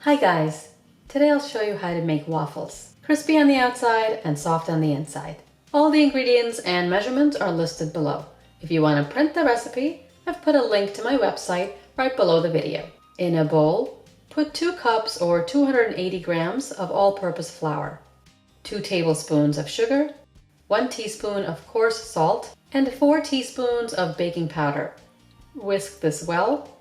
Hi guys! Today I'll show you how to make waffles. Crispy on the outside and soft on the inside. All the ingredients and measurements are listed below. If you want to print the recipe, I've put a link to my website right below the video. In a bowl, put 2 cups or 280 grams of all-purpose flour, 2 tablespoons of sugar, 1 teaspoon of coarse salt, and 4 teaspoons of baking powder. Whisk this well.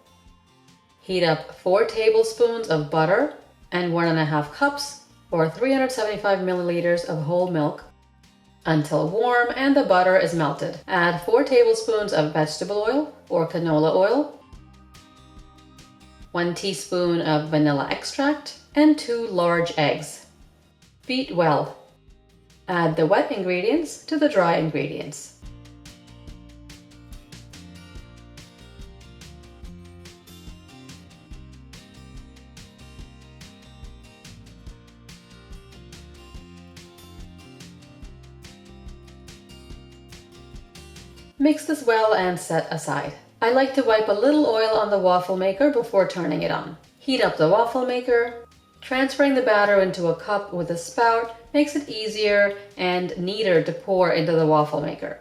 Heat up 4 tablespoons of butter and 1.5 cups or 375 milliliters of whole milk until warm and the butter is melted. Add 4 tablespoons of vegetable oil or canola oil, 1 teaspoon of vanilla extract, and 2 large eggs. Beat well. Add the wet ingredients to the dry ingredients. Mix this well and set aside. I like to wipe a little oil on the waffle maker before turning it on. Heat up the waffle maker. Transferring the batter into a cup with a spout makes it easier and neater to pour into the waffle maker.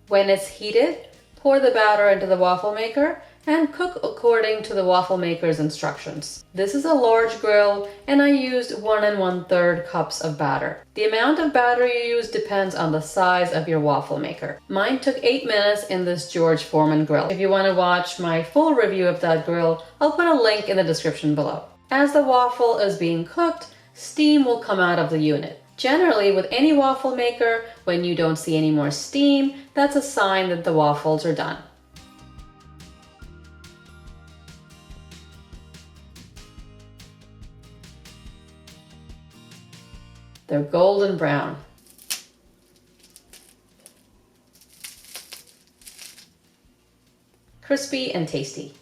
When it's heated, pour the batter into the waffle maker and cook according to the waffle maker's instructions. This is a large grill and I used 1 1/3 cups of batter. The amount of batter you use depends on the size of your waffle maker. Mine took 8 minutes in this George Foreman grill. If you want to watch my full review of that grill, I'll put a link in the description below. As the waffle is being cooked, steam will come out of the unit. Generally, with any waffle maker, when you don't see any more steam, that's a sign that the waffles are done. They're golden brown. Crispy and tasty.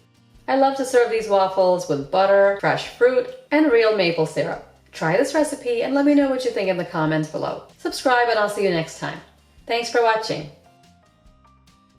I love to serve these waffles with butter, fresh fruit, and real maple syrup. Try this recipe and let me know what you think in the comments below. Subscribe and I'll see you next time. Thanks for watching.